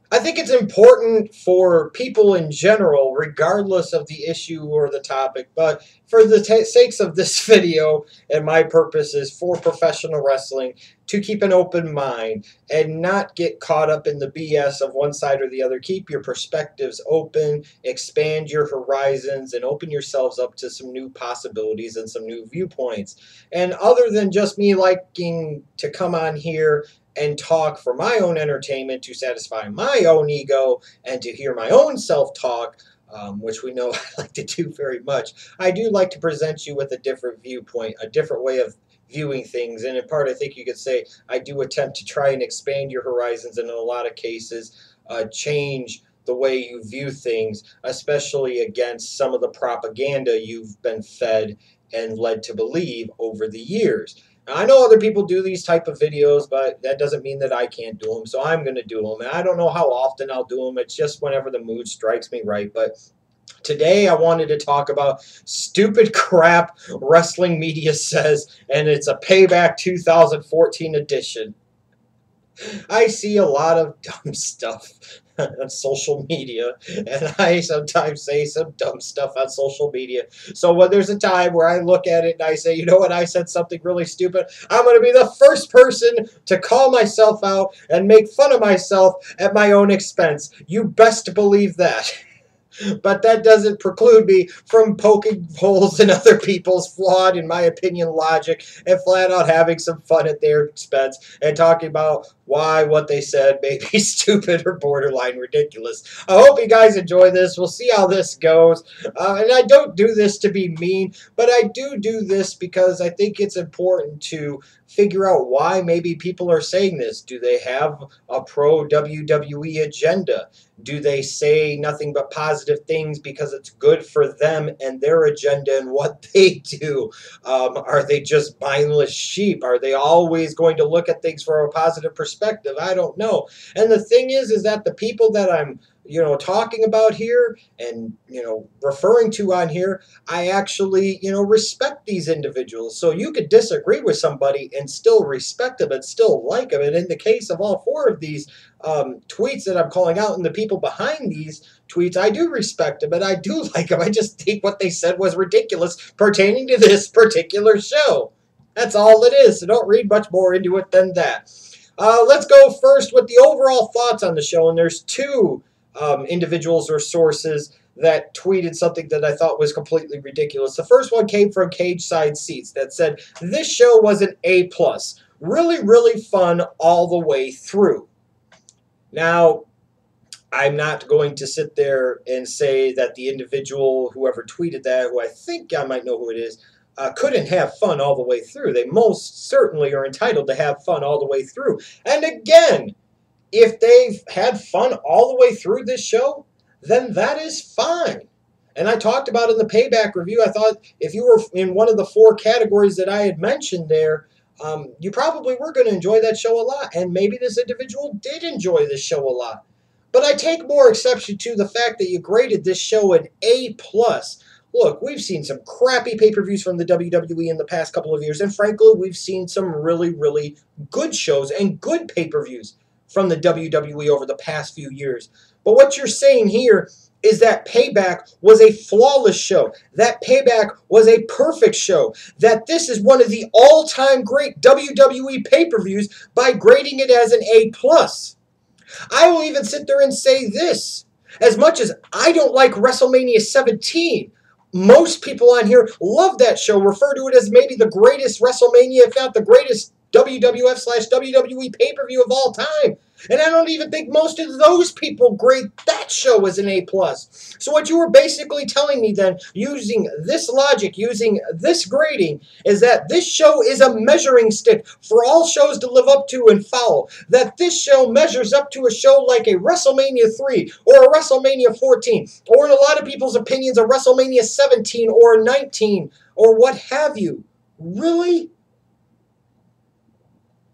I think it's important for people in general, regardless of the issue or the topic, but for the sakes of this video and my purposes for professional wrestling, to keep an open mind and not get caught up in the BS of one side or the other. Keep your perspectives open, expand your horizons, and open yourselves up to some new possibilities and some new viewpoints. And other than just me liking to come on here and talk for my own entertainment to satisfy my own ego and to hear my own self-talk, which we know I like to do very much, I do like to present you with a different viewpoint, a different way of viewing things. And in part, I think you could say I do attempt to try and expand your horizons, and in a lot of cases, change the way you view things, especially against some of the propaganda you've been fed and led to believe over the years. Now, I know other people do these type of videos, but that doesn't mean that I can't do them, so I'm going to do them. And I don't know how often I'll do them. It's just whenever the mood strikes me right. But today I wanted to talk about stupid crap wrestling media says, and it's a Payback 2014 edition. I see a lot of dumb stuff on social media, and I sometimes say some dumb stuff on social media. So when there's a time where I look at it and I say, you know what, I said something really stupid, I'm going to be the first person to call myself out and make fun of myself at my own expense. You best believe that. But that doesn't preclude me from poking holes in other people's flawed, in my opinion, logic and flat out having some fun at their expense and talking about why what they said may be stupid or borderline ridiculous. I hope you guys enjoy this. We'll see how this goes. And I don't do this to be mean, but I do this because I think it's important to figure out why maybe people are saying this. Do they have a pro-WWE agenda? Do they say nothing but positive things because it's good for them and their agenda and what they do? Are they just mindless sheep? Are they always going to look at things from a positive perspective? I don't know. And the thing is that the people that I'm talking about here and, referring to on here, I actually, respect these individuals. So you could disagree with somebody and still respect them and still like them. And in the case of all four of these tweets that I'm calling out and the people behind these tweets, I do respect them and I do like them. I just think what they said was ridiculous pertaining to this particular show. That's all it is. So don't read much more into it than that. Let's go first with the overall thoughts on the show. And there's two individuals or sources that tweeted something that I thought was completely ridiculous. The first one came from CageSide Seats that said, this show was an A+. Really, really fun all the way through. Now, I'm not going to sit there and say that the individual, whoever tweeted that, who I think I might know who it is, couldn't have fun all the way through. They most certainly are entitled to have fun all the way through. And again, if they've had fun all the way through this show, then that is fine. And I talked about in the Payback review, I thought if you were in one of the four categories that I had mentioned there, you probably were going to enjoy that show a lot. And maybe this individual did enjoy this show a lot. But I take more exception to the fact that you graded this show an A+. Look, we've seen some crappy pay-per-views from the WWE in the past couple of years. And frankly, we've seen some really, really good shows and good pay-per-views from the WWE over the past few years. But what you're saying here is that Payback was a flawless show, that Payback was a perfect show, that this is one of the all-time great WWE pay-per-views by grading it as an A+. I will even sit there and say this. As much as I don't like WrestleMania 17, most people on here love that show, refer to it as maybe the greatest WrestleMania, if not the greatest WWF/WWE pay-per-view of all time. And I don't even think most of those people grade that show as an A+. So what you were basically telling me then, using this logic, using this grading, is that this show is a measuring stick for all shows to live up to and follow. That this show measures up to a show like a WrestleMania 3 or a WrestleMania 14, or in a lot of people's opinions, a WrestleMania 17 or 19, or what have you. Really?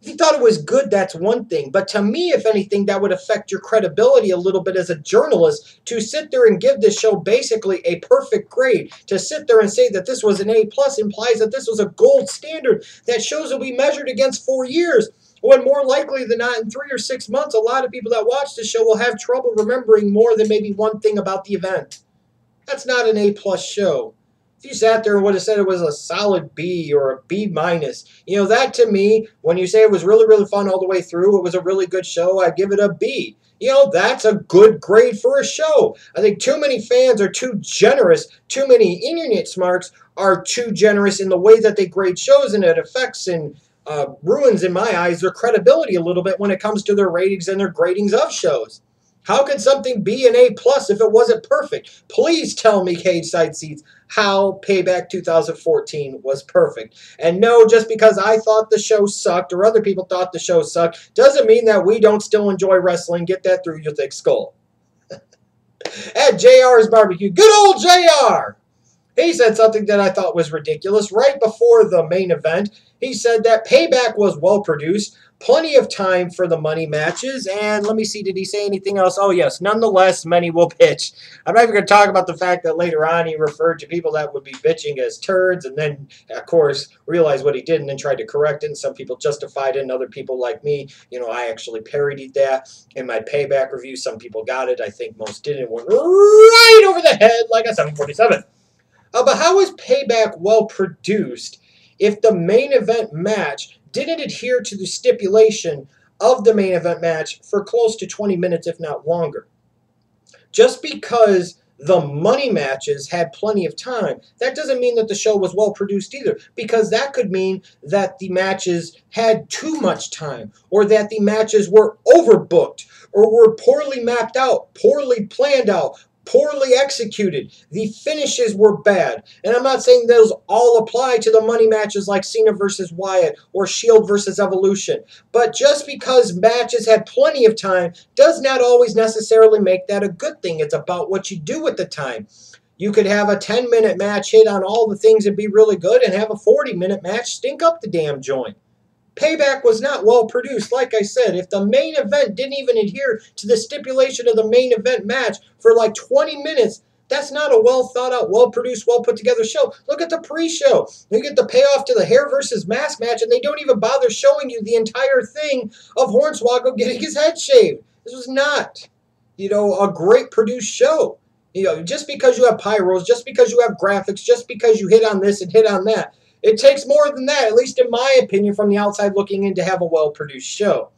If you thought it was good, that's one thing. But to me, if anything, that would affect your credibility a little bit as a journalist to sit there and give this show basically a perfect grade. To sit there and say that this was an A+ implies that this was a gold standard that shows will be measured against for years. when more likely than not in 3 or 6 months, a lot of people that watch the show will have trouble remembering more than maybe one thing about the event. That's not an A-plus show. If you sat there and would have said it was a solid B or a B minus, that to me, when you say it was really, really fun all the way through, it was a really good show, I'd give it a B. That's a good grade for a show. I think too many fans are too generous. Too many internet smarks are too generous in the way that they grade shows, and it affects and ruins, in my eyes, their credibility a little bit when it comes to their ratings and their gradings of shows. How could something be an A-plus if it wasn't perfect? Please tell me, CageSide Seats, how Payback 2014 was perfect. And no, just because I thought the show sucked or other people thought the show sucked doesn't mean that we don't still enjoy wrestling. Get that through your thick skull. At JR's Barbecue, good old JR! He said something that I thought was ridiculous. Right before the main event, he said that Payback was well-produced, plenty of time for the money matches, and let me see, did he say anything else? Oh, yes, nonetheless, many will pitch. I'm not even going to talk about the fact that later on he referred to people that would be bitching as turds, and then, of course, realized what he did and then tried to correct it, and some people justified it, and other people like me, I actually parodied that in my Payback review. Some people got it. I think most didn't. It went right over the head like a 747. But how is Payback well produced if the main event match didn't adhere to the stipulation of the main event match for close to 20 minutes, if not longer? Just because the money matches had plenty of time, that doesn't mean that the show was well produced either, because that could mean that the matches had too much time, or that the matches were overbooked, or were poorly mapped out, poorly planned out, poorly executed. The finishes were bad. And I'm not saying those all apply to the money matches like Cena versus Wyatt or Shield versus Evolution. But just because matches had plenty of time does not always necessarily make that a good thing. It's about what you do with the time. You could have a 10-minute match hit on all the things and be really good, and have a 40-minute match stink up the damn joint. Payback was not well produced. Like I said, if the main event didn't even adhere to the stipulation of the main event match for like 20 minutes, that's not a well thought out, well produced, well put together show. Look at the pre-show. You get the payoff to the hair versus mask match, and they don't even bother showing you the entire thing of Hornswoggle getting his head shaved. This was not, a great produced show. Just because you have pyros, just because you have graphics, just because you hit on this and hit on that, it takes more than that, at least in my opinion, from the outside looking in, to have a well-produced show.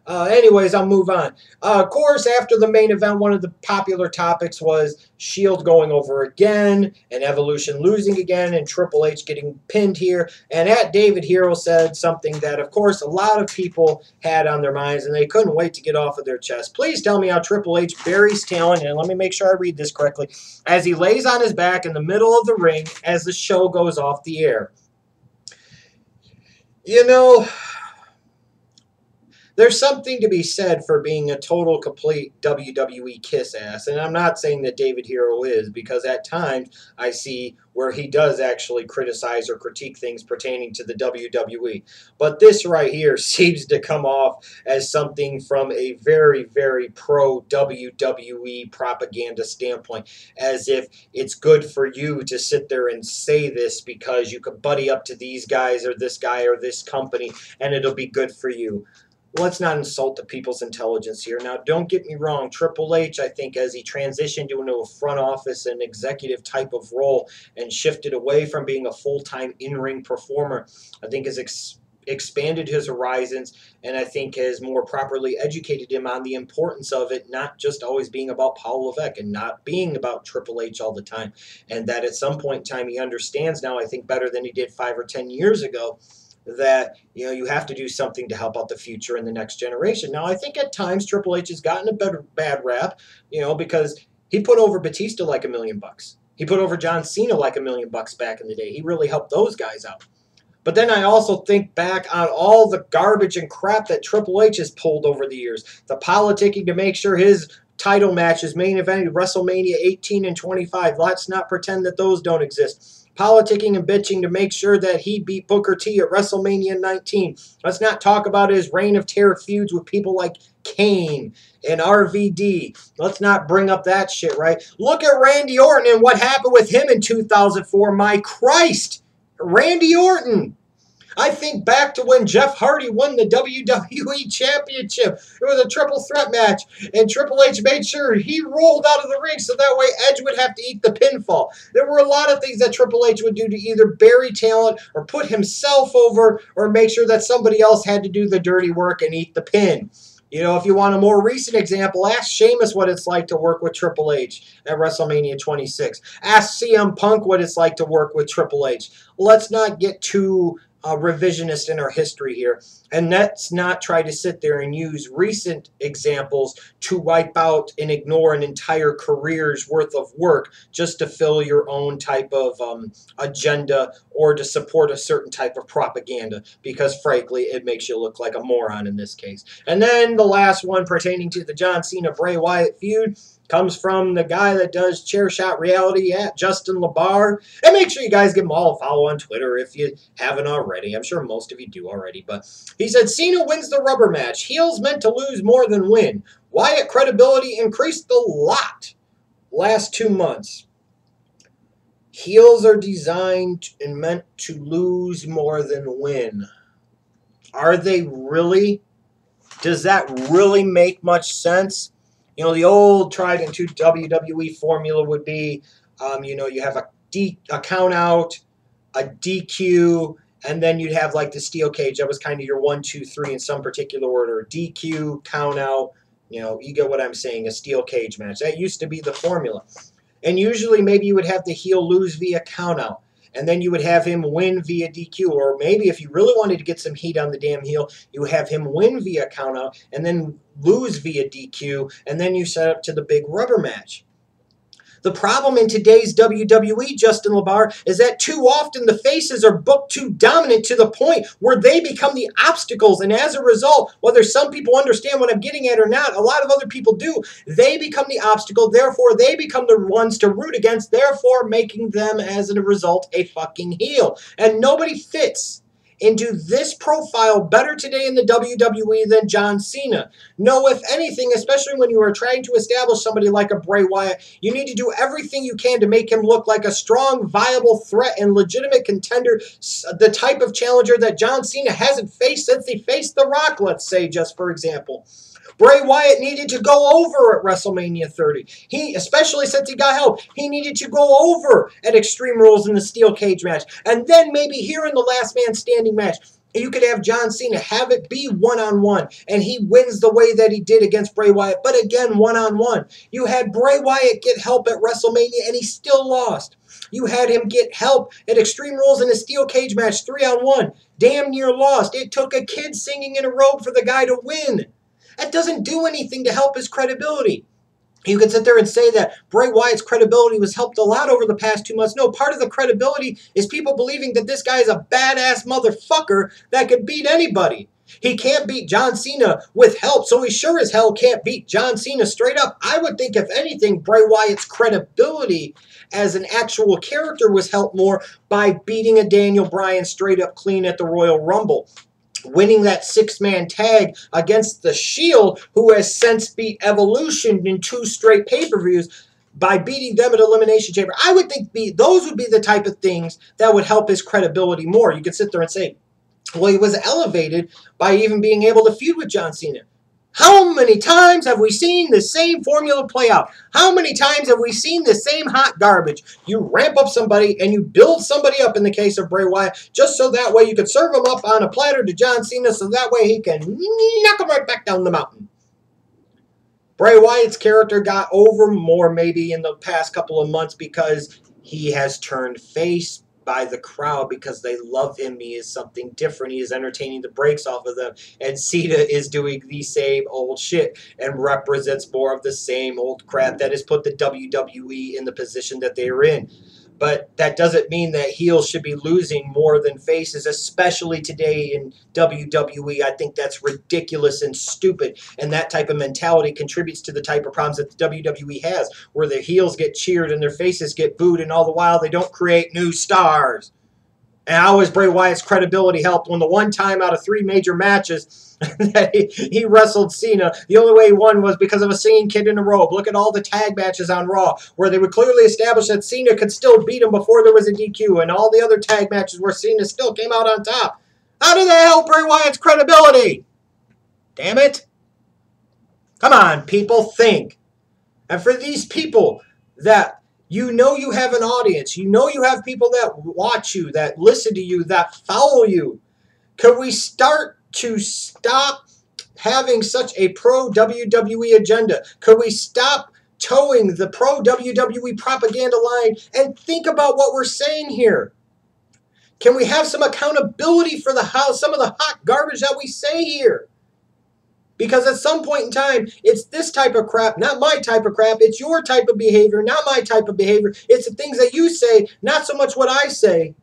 Anyways, I'll move on. Of course, after the main event, one of the popular topics was Shield going over again, and Evolution losing again, and Triple H getting pinned here. And at David Hero said something that, of course, a lot of people had on their minds, and they couldn't wait to get off of their chest. Please tell me how Triple H buries talent, and let me make sure I read this correctly, as he lays on his back in the middle of the ring as the show goes off the air. There's something to be said for being a total, complete WWE kiss ass. And I'm not saying that David Hero is, because at times I see where he does actually criticize or critique things pertaining to the WWE. But this right here seems to come off as something from a very, very pro-WWE propaganda standpoint, as if it's good for you to sit there and say this because you could buddy up to these guys or this guy or this company and it'll be good for you. Let's not insult the people's intelligence here. Now, don't get me wrong. Triple H, I think, as he transitioned into a front office and executive type of role and shifted away from being a full-time in-ring performer, I think has expanded his horizons, and I think has more properly educated him on the importance of it, not just always being about Paul Levesque and not being about Triple H all the time. And that at some point in time he understands now, I think better than he did 5 or 10 years ago, that you have to do something to help out the future and the next generation. Now, I think at times Triple H has gotten a bad rap, because he put over Batista like $1 million. He put over John Cena like $1 million back in the day. He really helped those guys out. But then I also think back on all the garbage and crap that Triple H has pulled over the years. The politicking to make sure his title matches, main event, WrestleMania 18 and 25. Let's not pretend that those don't exist. Politicking and bitching to make sure that he beat Booker T at WrestleMania 19. Let's not talk about his reign of terror feuds with people like Kane and RVD. Let's not bring up that shit, right? Look at Randy Orton and what happened with him in 2004. My Christ, Randy Orton. I think back to when Jeff Hardy won the WWE Championship. It was a triple threat match, and Triple H made sure he rolled out of the ring so that way Edge would have to eat the pinfall. There were a lot of things that Triple H would do to either bury talent or put himself over or make sure that somebody else had to do the dirty work and eat the pin. You know, if you want a more recent example, ask Sheamus what it's like to work with Triple H at WrestleMania 26. Ask CM Punk what it's like to work with Triple H. Let's not get too revisionist in our history here. And let's not try to sit there and use recent examples to wipe out and ignore an entire career's worth of work just to fill your own type of agenda or to support a certain type of propaganda, because frankly, it makes you look like a moron in this case. And then the last one pertaining to the John Cena-Bray Wyatt feud comes from the guy that does Chair Shot Reality at Justin LaBar. And make sure you guys give him all a follow on Twitter if you haven't already. I'm sure most of you do already. But he said, Cena wins the rubber match. Heels meant to lose more than win. Wyatt credibility increased a lot last 2 months. Heels are designed and meant to lose more than win. Are they really? Does that really make much sense? You know, the old tried and true WWE formula would be, you know, you have a count out, a DQ, and then you'd have like the steel cage. That was kind of your 1, 2, 3 in some particular order. DQ, count out, you know, you get what I'm saying, a steel cage match. That used to be the formula. And usually maybe you would have the heel lose via count out. And then you would have him win via DQ. Or maybe if you really wanted to get some heat on the damn heel, you would have him win via countout and then lose via DQ. And then you set up to the big rubber match. The problem in today's WWE, Justin LaBar, is that too often the faces are booked too dominant to the point where they become the obstacles. And as a result, whether some people understand what I'm getting at or not, a lot of other people do, they become the obstacle. Therefore, they become the ones to root against, therefore making them, as a result, a fucking heel. And nobody fits into this profile better today in the WWE than John Cena. No, if anything, especially when you are trying to establish somebody like a Bray Wyatt, you need to do everything you can to make him look like a strong, viable threat and legitimate contender, the type of challenger that John Cena hasn't faced since he faced The Rock, let's say, just for example. Bray Wyatt needed to go over at WrestleMania 30. Especially since he got help, he needed to go over at Extreme Rules in the steel cage match. And then maybe here in the last man standing match, you could have John Cena have it be one-on-one, and he wins the way that he did against Bray Wyatt, but again, one-on-one. You had Bray Wyatt get help at WrestleMania, and he still lost. You had him get help at Extreme Rules in a steel cage match, 3-on-1. Damn near lost. It took a kid singing in a robe for the guy to win. That doesn't do anything to help his credibility. You could sit there and say that Bray Wyatt's credibility was helped a lot over the past 2 months. No, part of the credibility is people believing that this guy is a badass motherfucker that could beat anybody. He can't beat John Cena with help, so he sure as hell can't beat John Cena straight up. I would think, if anything, Bray Wyatt's credibility as an actual character was helped more by beating a Daniel Bryan straight up clean at the Royal Rumble. Winning that 6-man tag against The Shield, who has since beat Evolution in 2 straight pay-per-views, by beating them at Elimination Chamber. I would think those would be the type of things that would help his credibility more. You could sit there and say, well, he was elevated by even being able to feud with John Cena. How many times have we seen the same formula play out? How many times have we seen the same hot garbage? You ramp up somebody and you build somebody up, in the case of Bray Wyatt, just so that way you could serve him up on a platter to John Cena, so that way he can knock him right back down the mountain. Bray Wyatt's character got over more maybe in the past couple of months because he has turned face by the crowd because they love him. He is something different. He is entertaining the breaks off of them. And Cena is doing the same old shit and represents more of the same old crap that has put the WWE in the position that they are in. But that doesn't mean that heels should be losing more than faces, especially today in WWE. I think that's ridiculous and stupid. And that type of mentality contributes to the type of problems that the WWE has, where their heels get cheered and their faces get booed, and all the while they don't create new stars. And how has Bray Wyatt's credibility helped when the one time out of 3 major matches that he wrestled Cena, the only way he won was because of a singing kid in a robe? Look at all the tag matches on Raw where they would clearly establish that Cena could still beat him before there was a DQ, and all the other tag matches where Cena still came out on top. How did that help Bray Wyatt's credibility? Damn it. Come on, people, think. And for these people that you know you have an audience, you know you have people that watch you, that listen to you, that follow you, could we start to stop having such a pro-WWE agenda? Could we stop towing the pro-WWE propaganda line and think about what we're saying here? Can we have some accountability for some of the hot garbage that we say here? Because at some point in time, it's this type of crap, not my type of crap. It's your type of behavior, not my type of behavior. It's the things that you say, not so much what I say,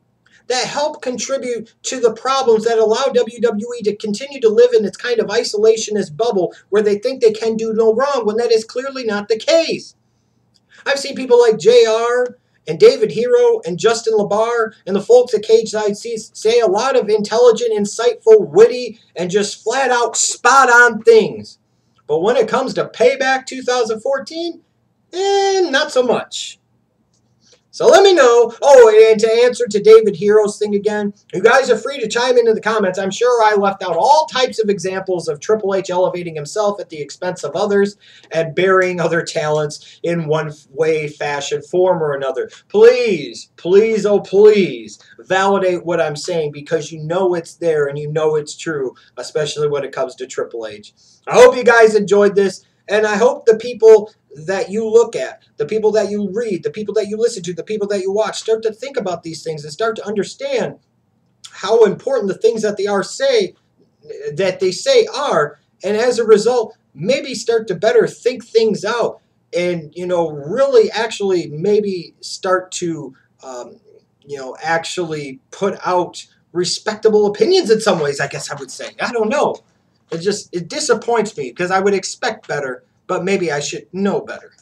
that help contribute to the problems that allow WWE to continue to live in its kind of isolationist bubble where they think they can do no wrong when that is clearly not the case. I've seen people like JR and David Hero and Justin LaBar and the folks at CageSide Seats say a lot of intelligent, insightful, witty, and just flat out spot on things. But when it comes to Payback 2014, not so much. So let me know. Oh, and to answer to David Hero's thing again, you guys are free to chime into the comments. I'm sure I left out all types of examples of Triple H elevating himself at the expense of others and burying other talents in one way, fashion, form, or another. Please, please, oh please, validate what I'm saying because you know it's there and you know it's true, especially when it comes to Triple H. I hope you guys enjoyed this. And I hope the people that you look at, the people that you read, the people that you listen to, the people that you watch, start to think about these things and start to understand how important the things that they say are. And as a result, maybe start to better think things out and, really actually maybe start to, actually put out respectable opinions in some ways, I guess I would say. I don't know. It disappoints me because I would expect better, but maybe I should know better.